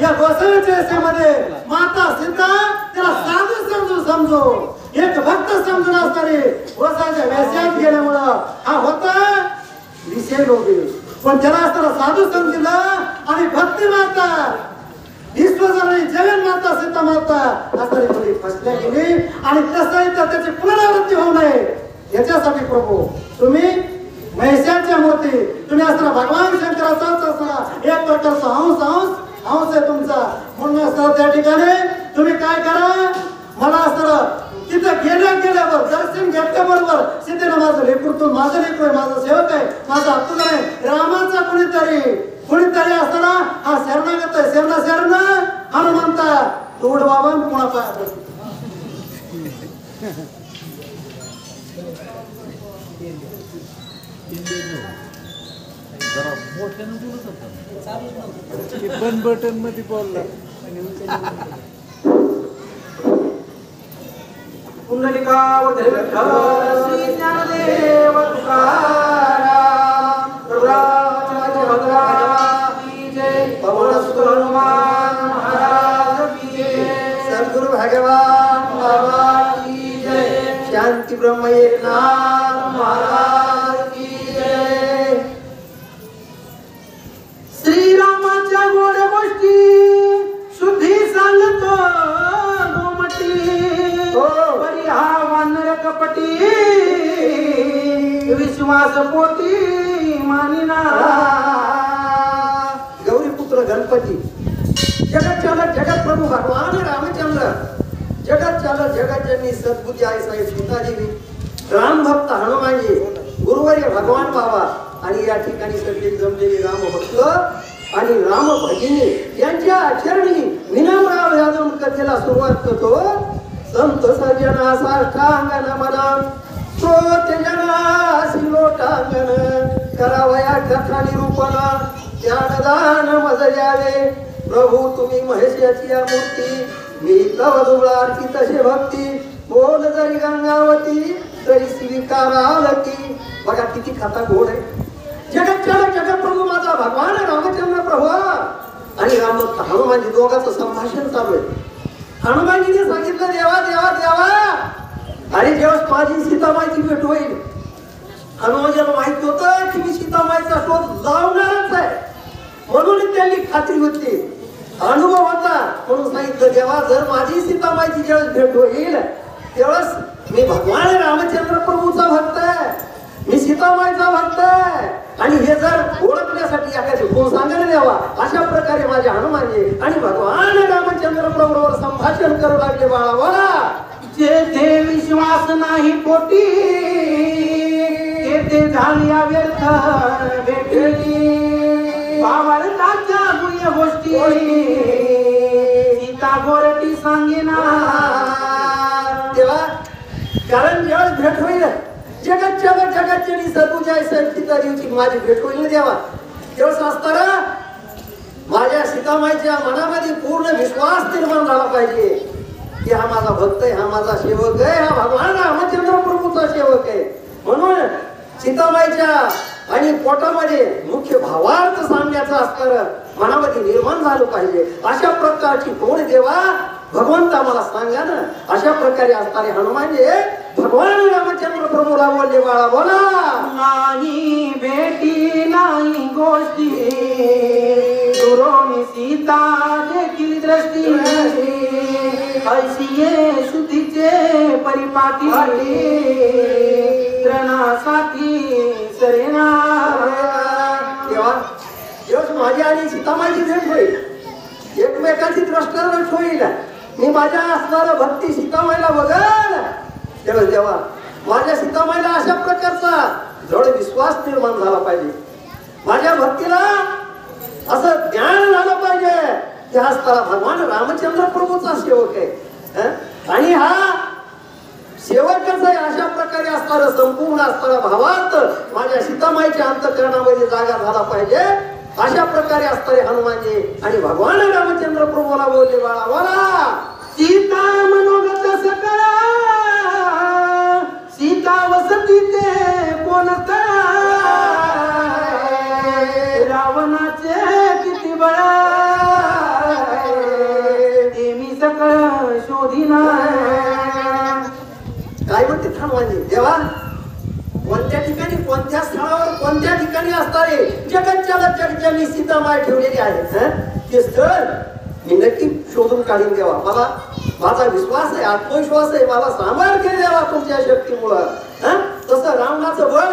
या गोसाव्याच्या मध्ये माता सीता त्याला साधू समजू एक भक्त समजून असणारे गोसाव्याच्या वेशात गेल्यामुळं हा होता विषय लोभे, पण त्याला असताना साधू समजलं आणि भक्ती माता विश्वजननी जगन माता सीता माता असणारी मुली फसल्या गेली आणि तसंही तर त्याची पुनरावृत्ती होऊ नये याच्यासाठी प्रभू तुम्ही महिषाच्या मूर्ती तुम्ही असताना भगवान शंकराचाच असताना एक प्रकारचा हंस आहे तुमचा, म्हणून असताना त्या ठिकाणी तुम्ही काय करा, मला असताना तिथं गेल्यावर दर्शन घेतल्याबरोबर सीतेनं माझं लेकरतो माझं लेकर आहे, माझा सेवक आहे, माझा हक्क आहे, रामाचा कुणीतरी असताना हा शरणागत आहे, शरण हनुमंता तोड बाबा पुन्हा पाय बन बटन मध्ये बोलला पुंडलिकावधर श्री ज्ञानदेव तुकाराम की जय, पवनसुत हनुमान महाराज की जय, सद्गुरु भगवान बाबा की जय, शांती ब्रह्म एकनाथ महाराज की जय। श्रीरामाच्या गोड गोष्टी शुद्धी सांगतो गोमटी, बरी हा वानर कपटी विश्वास पोटी मानिना। गौरी पुत्र गणपती, जगत चालक जगत प्रभू भगवान रामचंद्र, जगत चालक जगत जननी सद्बुद्धी आई साई सीतादेवी, राम भक्त हनुमानजी, गुरुवर्य भगवान बाबा आणि या ठिकाणी सगळे जमलेले राम भक्त आणि राम भगिनी यांच्या चरणी विनम्र यादव कथेला सुरुवात करतो। संत सजना साष्टांगन मना श्रोते जनासी लोटांगण, करावया कथा निरूपणा ज्ञानदान मज द्यावे। प्रभू तुम्ही महेशाची या मूर्ती, मी तव दुबळाची तसे भक्ती, बोल जरी गंगावती तरी स्वीकारावती। बघा किती कथा गोड आहे। जगत चालक जगत प्रभू माझा भगवान रामचंद्र प्रभू आणि राम हनुमानजी दोघांचं संभाषण चालू आहे। हनुमानजीने सांगितलं देवा देवा देवा, अरे जेव्हा माझी सीतामाईची भेट होईल, हनुमानजीला माहित होतं की मी सीतामाईचा शोध लावणारच आहे, म्हणून त्यांनी खात्री होती, अनुभव होता, म्हणून सांगितलं देवा जर माझी सीतामाईची जेव्हा भेट होईल तेव्हाच मी भगवान रामचंद्र प्रभूचा भक्त आहे, मी सीतामाईचा भक्त आहे, आणि हे जर ओळखण्यासाठी एखादी कोण सांगायला द्यावा, अशा प्रकारे माझे हनुमानजी आणि भगवान रामचंद्र प्रभूवर संभाषण करू लागले। बाळा जेथे विश्वास नाही पोटी, तेथे झाली व्यर्थ भेटली, भावार्थाच्या गुह्य गोष्टी सीता गोरटी सांगेना। तेव्हा कारण जेव्हा भेट होईल जगत चालक जगत जननी सद्बुद्धी आई साई सीतादेवीची माझी भेट होईल ना देवा, तेव्हा असताना माझ्या सीतामाईच्या मनामध्ये पूर्ण विश्वास निर्माण झाला पाहिजे की हा माझा भक्त आहे, हा माझा सेवक आहे, हा भगवान रामचंद्र प्रभूचा सेवक आहे। म्हणून सीतामाईच्या आणि पोटामध्ये मुख्य भावार्थ सांगण्याचा असणार मनामध्ये निर्माण झालं पाहिजे। अशा प्रकारची कोण देवा भगवंता मला सांगा ना। अशा प्रकारे असणारे हनुमानजी भगवान रामचंद्र प्रभूला बोलले बाळा बोला, नाही भेटी नाही गोष्टी, दुरोणी सीता देखील दृष्टी, ऐशी ये शुद्धीचे परिपाटी, त्रणासाठी सरेना। तेव्हा जेव्हा माझी आणि सीतामाईची भेट होईल, एकमेकाची द्रष्टारक्ष होईल, मी माझ्या असणारा भक्ती सीतामाईला बघल, तेव्हा माझ्या सीतामाईला अशा प्रकारचा दृढ विश्वास निर्माण झाला पाहिजे, माझ्या भक्तीला असं ज्ञान झालं पाहिजे की हा असणारा भगवान रामचंद्र प्रभूचा सेवक आहे, आणि हा सेवक कसा आहे अशा प्रकारे असणारा संपूर्ण असणारा भावार्थ माझ्या सीतामाईच्या अंतःकरणामध्ये जागा झाला पाहिजे। अशा प्रकारे असणारे हनुमानजी आणि भगवान रामचंद्र प्रभूला बोलले बाळा बोला, सीता मनोगत सकळा, सीता वसती ते कोण कळा, रावणाचे किती बळा, देवा कोणत्या ठिकाणी कोणत्या स्थळावर कोणत्या ठिकाणी असणारे जगतच्या जगज्यांनी सीतामाय ठेवलेली आहे ते स्थळ मी नक्की शोधून काढून देवा. मला माझा विश्वास आहे, आत्मविश्वास आहे, मला सामर्थ्य द्यावा तुमच्या शक्तीमुळं. तसं रावणाचं बळ,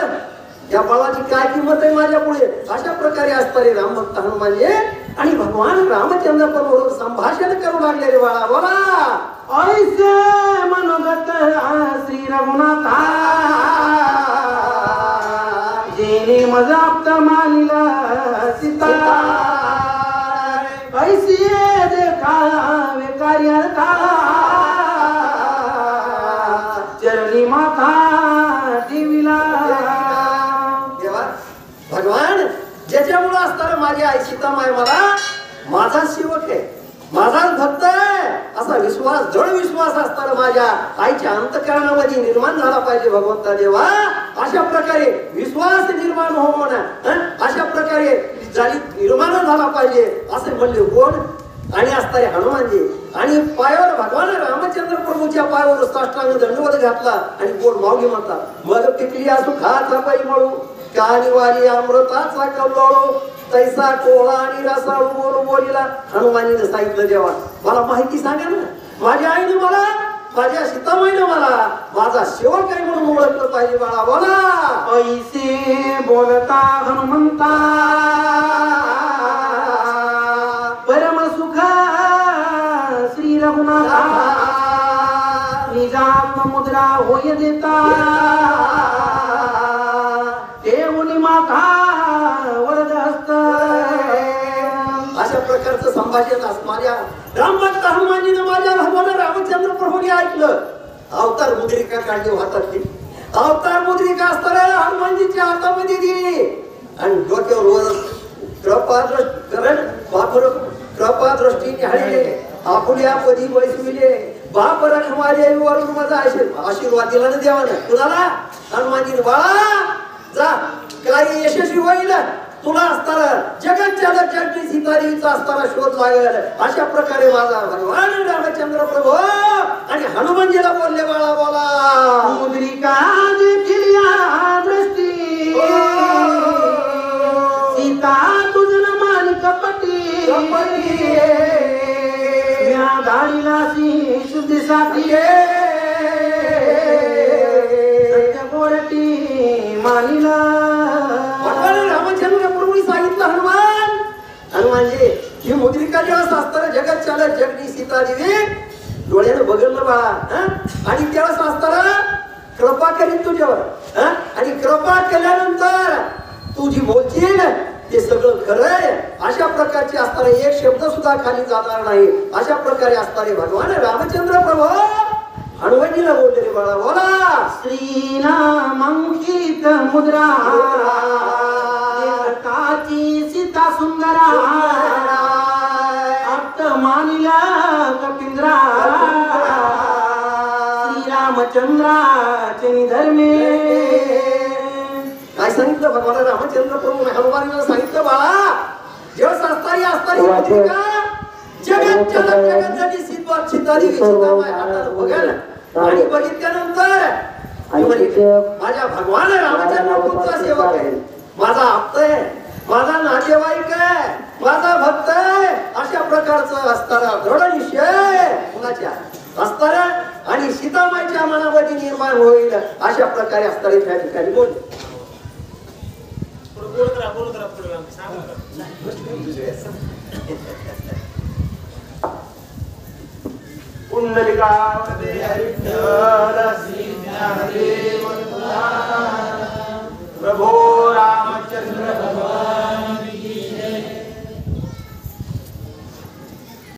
या बळाची काय किंमत आहे माझ्या पुढे. अशा प्रकारे असणारे रामभक्त हनुमानजी आणि भगवान रामचंद्र बरोबर संभाषण करू लागले रे बाळा. बोला ऐसे मनोगत श्री रघुनाथा जेने मजाप्त मानिला सीता ऐसी देखावे कार्यार्था चरणी माथा देवीला. देवा भगवान ज्याच्यामुळे असणारा माझी आई सीतामाय मला माझा सेवक आहे, माझाच भक्त आहे असा विश्वास, दृढ विश्वास असताना माझ्या आईच्या अंतःकरणामध्ये निर्माण झाला पाहिजे भगवंता देवा. अशा प्रकारे विश्वास निर्माण होऊन अशा प्रकारे निर्माण झाला पाहिजे असे म्हणले कोण आणि असणारे हनुमानजी. आणि पायावर भगवान रामचंद्र प्रभूच्या पायावर साष्टांग दंडवत घातला आणि गोड माऊली म्हणतात मग पिकली असू खाचा पायी मळू कानी वाली अमृताचा कल्लोळू तैसा कोळा आणि रसाळू बोलू बोलीला. हनुमानीने सांगितलं देवा मला माहिती सांगा ना, माझ्या आईने मला, माझ्या सीतामाईने मला माझा सेवक आहे म्हणून ओळखलं पाहिजे बाळा. बोला ऐसे बोलता हनुमंता परम सुख श्री रघुनाथा निजात्म मुद्रा होय देता देवनी माता वरद हस्त. अशा प्रकारचं संभाषण माझ्या रामभक्त हनुमानजीने माझ्या भगवान रामचंद्र प्रभूने ऐकलं. अवतार मुद्रिका काढली हातातली, अवतार मुद्रिका असताना हनुमानजीच्या हातामध्ये दिली आणि डोक्यावर वर कृपा दृष्टीने हळले आपुल्या पदी बैसविले बाप रखमारे वरून माझा आशीर्वाद दिला ना देवानं. कुणाला? हनुमानजीने. बाळा जा कार्य यशस्वी होईल, तुला असताना जगतच्या जगची सीतादेवीचा असताना शोध लागेल. अशा प्रकारे माझा भगवान रामचंद्र प्रभू आणि हनुमानजीला बोलले बाळा. बोला मुद्रिका देखील दृष्टी सीता तुझं मान कपटी या गाडीला शुद्धीसाठी सत्य गोरटी मानिला. भगवान रामचंद्र प्रभूंनी सांगितलं हनुमानजी ही मुद्रिका जेव्हा असताना जगत चालत जगनी सीतादेवी डोळ्यानं बघितलं बाळा आणि तेव्हा असताना कृपा करीन तुझ्यावर आणि कृपा केल्यानंतर तू जी बोलशील ते सगळं खरं आहे. अशा प्रकारचे असणारे एक शब्द सुद्धा खाली जाणार नाही. अशा प्रकारे असणारे भगवान रामचंद्र प्रभू हनुमानजीला बोलले रे बाळा. बोला श्रीनामांकित मुद्रा काची सीता सुंदरा आप्त मानिला कपिंद्रा श्रीरामचंद्राचे निधर्मे. काय सांगितलं भगवान रामचंद्र प्रभू हनुमानजीला सांगितलं बाळा जेव्हा असताना जगत सीतादेवी सीतामाय हातानं बघायला आणि बघितल्यानंतर माझ्या भगवान रामचंद्र प्रभूचा सेवक आहे, माझा आप्त आहे, माझा नातेवाईक आहे, माझा भक्त आहे. अशा प्रकारचं असताना दृढ निश्चय कुणाच्या असताना आणि सीतामाईच्या मनामध्ये निर्माण होईल. अशा प्रकारे असताना त्या ठिकाणी बोल पुंडलिका